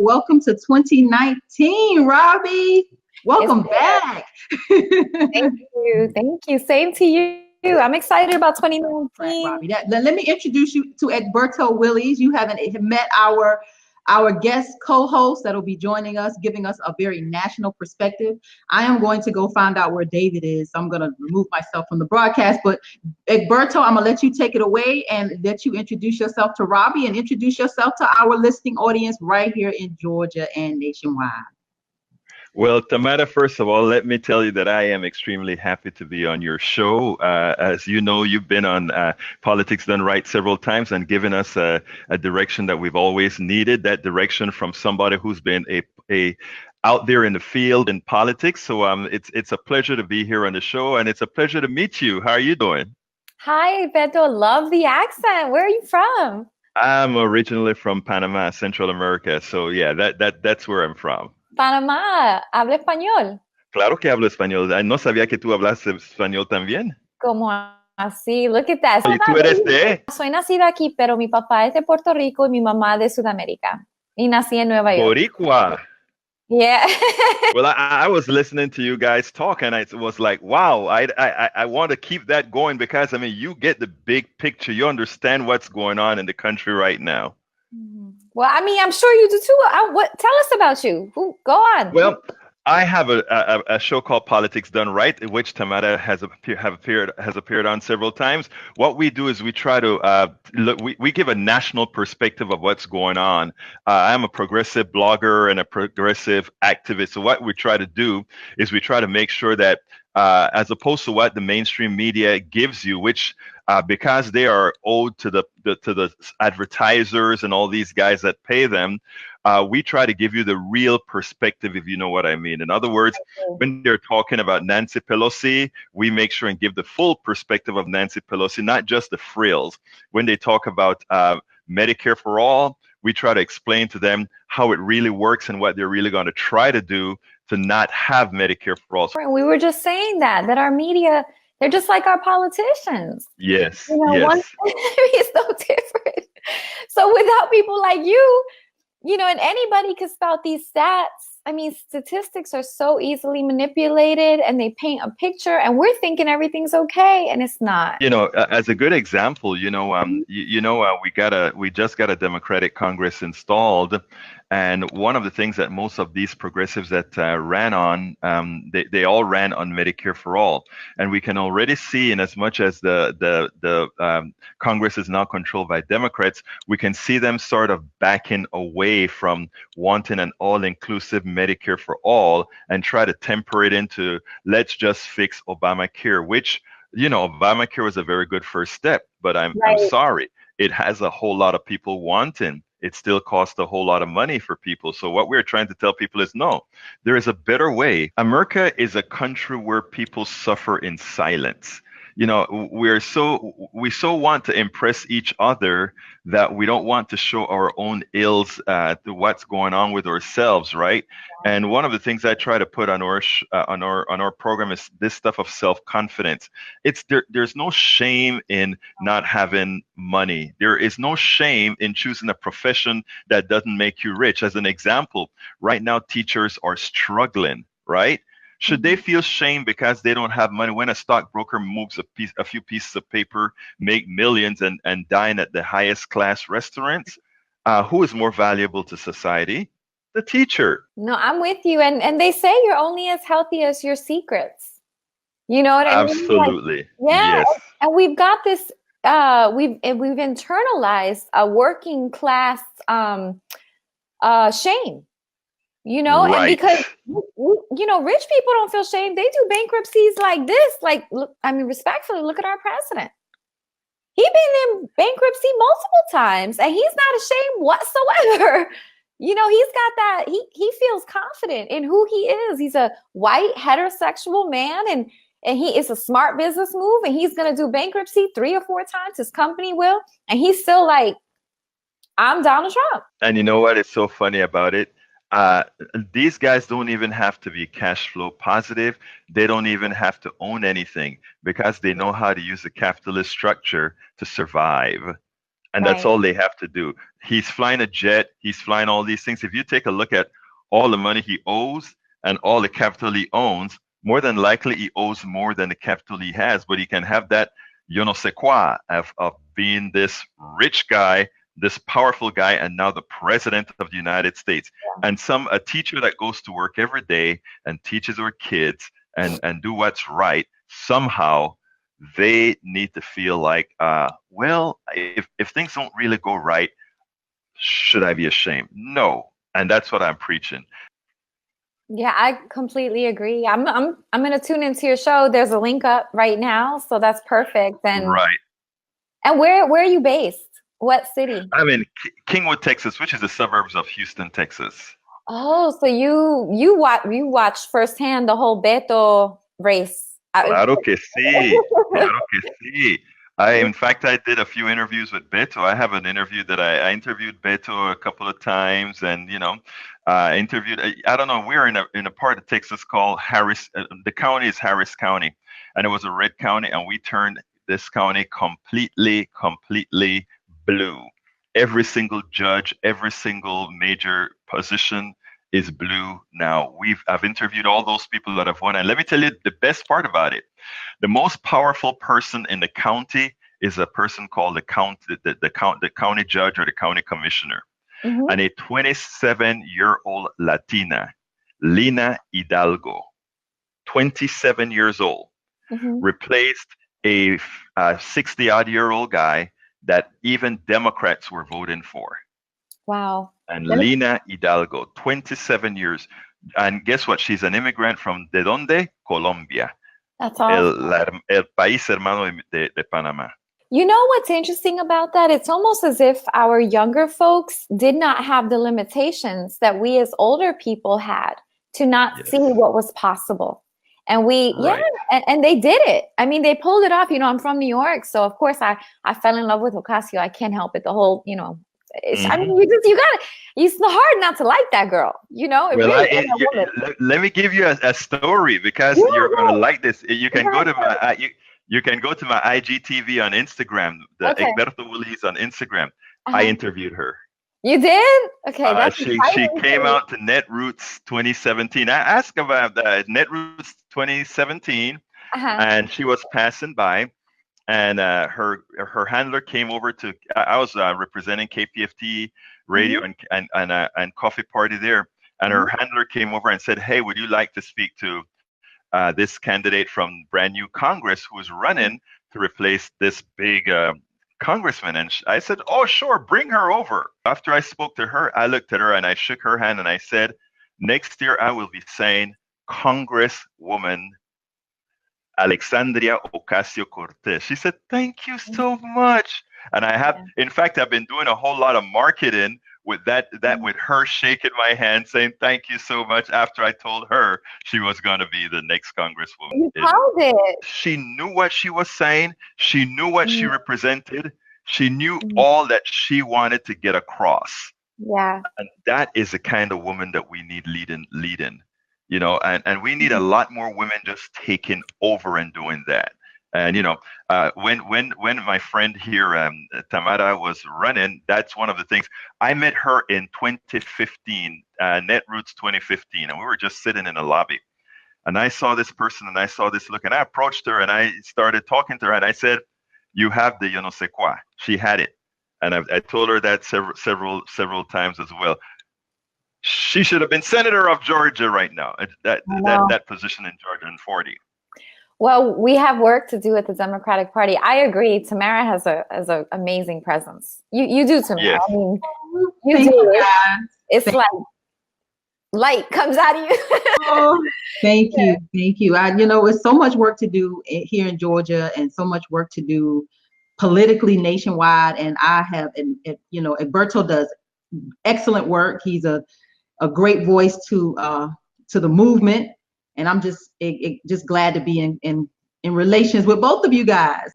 welcome to 2019, Robby. Welcome back. Thank you. Same to you. I'm excited about 2019. Robby. Let me introduce you to Egberto Willies. You haven't met our guest co-host that'll be joining us, giving us a very national perspective. I am going to go find out where David is. I'm going to remove myself from the broadcast, but Egberto, I'm going to let you take it away and let you introduce yourself to Robby and introduce yourself to our listening audience right here in Georgia and nationwide. Well, Tamara, first of all, let me tell you that I am extremely happy to be on your show. As you know, you've been on Politics Done Right several times and given us a direction that we've always needed, that direction from somebody who's been a out there in the field in politics. So it's a pleasure to be here on the show, and it's a pleasure to meet you. How are you doing? Hi, Beto. Love the accent. Where are you from? I'm originally from Panama, Central America. So yeah, that's where I'm from. Panamá, ¿habla español? Claro que hablo español. No sabía que tú hablas español también. ¿Cómo así? Look at that. ¿Y tú eres de? Soy nacida aquí, pero mi papá es de Puerto Rico y mi mamá de Sudamérica. Y nací en Nueva York. Boricua. Yeah. Well, I was listening to you guys talk, and I was like, wow, I want to keep that going because, I mean, you get the big picture. You understand what's going on in the country right now. Well, I mean, I'm sure you do too. Tell us about you. Go on. Well, I have a show called Politics Done Right, in which Tamara has appeared on several times. What we do is we try to we give a national perspective of what's going on. I'm a progressive blogger and a progressive activist. So what we try to do is we try to make sure that as opposed to what the mainstream media gives you, which because they are owed to the advertisers and all these guys that pay them, we try to give you the real perspective, if you know what I mean. In other words, when they're talking about Nancy Pelosi, we make sure and give the full perspective of Nancy Pelosi, not just the frills. When they talk about Medicare for all, we try to explain to them how it really works and what they're really going to try to do to not have Medicare for all. We were just saying that our media, they're just like our politicians. Yes. One is no different. So without people like you, and anybody can spout these stats. I mean, statistics are so easily manipulated, and they paint a picture, and we're thinking everything's okay, and it's not. As a good example, we just got a Democratic Congress installed, and one of the things that most of these progressives that ran on, they all ran on Medicare for all, and we can already see, in as much as the Congress is now controlled by Democrats, we can see them sort of backing away from wanting an all-inclusive Medicare for all and try to temper it into, let's just fix Obamacare, which, Obamacare was a very good first step, but I'm sorry, it has a whole lot of people wanting. It still costs a whole lot of money for people. So what we're trying to tell people is, no, there is a better way. America is a country where people suffer in silence. We so want to impress each other that we don't want to show our own ills to what's going on with ourselves, right? And one of the things I try to put on our program is this stuff of self-confidence. There's no shame in not having money. There is no shame in choosing a profession that doesn't make you rich. As an example, right now teachers are struggling, right? Should they feel shame because they don't have money when a stockbroker moves a few pieces of paper, make millions, and dine at the highest class restaurants? Who is more valuable to society? The teacher. No, I'm with you. And they say you're only as healthy as your secrets. You know what I mean? Absolutely. Yeah. Yes. And we've got this, we've internalized a working class shame. Right. And because, rich people don't feel shame. They do bankruptcies like this. Like, look, I mean, respectfully, look at our president. He's been in bankruptcy multiple times, and he's not ashamed whatsoever. He's got that. He feels confident in who he is. He's a white heterosexual man, and he is a smart business move, and he's going to do bankruptcy 3 or 4 times. His company will, and he's still like, I'm Donald Trump. And you know what is so funny about it? These guys don't even have to be cash flow positive. They don't even have to own anything because they know how to use the capitalist structure to survive. And that's all they have to do. He's flying a jet. He's flying all these things. If you take a look at all the money he owes and all the capital he owns, more than likely he owes more than the capital he has, but he can have that je ne sais quoi of being this rich guy, this powerful guy, and now the president of the United States. Yeah. And a teacher that goes to work every day and teaches our kids and do what's right, somehow they need to feel like, well, if things don't really go right, should I be ashamed? No. And that's what I'm preaching. Yeah, I completely agree. I'm going to tune into your show. There's a link up right now, so that's perfect. And right. And where are you based? What city? I'm in Kingwood, Texas, which is the suburbs of Houston, Texas. Oh, so you watched firsthand the whole Beto race. Claro que sí. Claro que sí. In fact, I did a few interviews with Beto. I have an interview that I interviewed Beto a couple of times, and interviewed. I don't know. We're in a part of Texas called Harris. The county is Harris County, and it was a red county, and we turned this county completely blue. Every single judge, every single major position is blue now. I've interviewed all those people that have won, and let me tell you the best part about it. The most powerful person in the county is a person called the county judge or the county commissioner. Mm-hmm. And a 27-year-old Latina, Lina Hidalgo, 27 years old, mm-hmm. replaced a 60-odd-year-old guy that even Democrats were voting for. Wow. And Lina Hidalgo, 27 years. And guess what? She's an immigrant from ¿de dónde? Colombia. That's awesome. El país hermano de Panama. You know what's interesting about that? It's almost as if our younger folks did not have the limitations that we as older people had to not see what was possible. And and they did it. I mean, they pulled it off. I'm from New York. So of course I fell in love with Ocasio. I can't help it. The whole, mm-hmm. I mean, it's hard not to like that girl, Let me give you a story because you're going to like this. You can go to my, you can go to my IGTV on Instagram, Egberto Willies on Instagram. Uh-huh. I interviewed her. You did? Okay. She came out to Netroots 2017. I asked about Netroots 2017, uh-huh. and she was passing by, and her handler came over to. I was representing KPFT radio mm-hmm. and coffee party there, and her handler came over and said, "Hey, would you like to speak to this candidate from brand new Congress who is running to replace this big congressman?" And I said, "Oh, sure, bring her over." After I spoke to her, I looked at her and I shook her hand and I said, "Next year I will be saying Congresswoman Alexandria Ocasio-Cortez." She said, "Thank you so much." And in fact, I've been doing a whole lot of marketing with that with her shaking my hand saying thank you so much after I told her she was going to be the next congresswoman. You called it. She knew what she was saying. She knew what she represented. She knew all that she wanted to get across. Yeah. And that is the kind of woman that we need leading, and we need a lot more women just taking over and doing that. And when my friend here, Tamara, was running, that's one of the things. I met her in 2015, Netroots 2015, and we were just sitting in a lobby. And I saw this person, and I saw this look, and I approached her, and I started talking to her, and I said, "You have the je ne sais quoi." She had it, and I told her that several times as well. She should have been senator of Georgia right now. That position in Georgia in 40. Well, we have work to do at the Democratic Party. I agree. Tamara has an amazing presence. You do, Tamara. Yes. I mean, you do. It's like light comes out of you. Oh, thank you. It's so much work to do here in Georgia, and so much work to do politically nationwide. And Egberto does excellent work. He's a great voice to the movement. And I'm just glad to be in relations with both of you guys.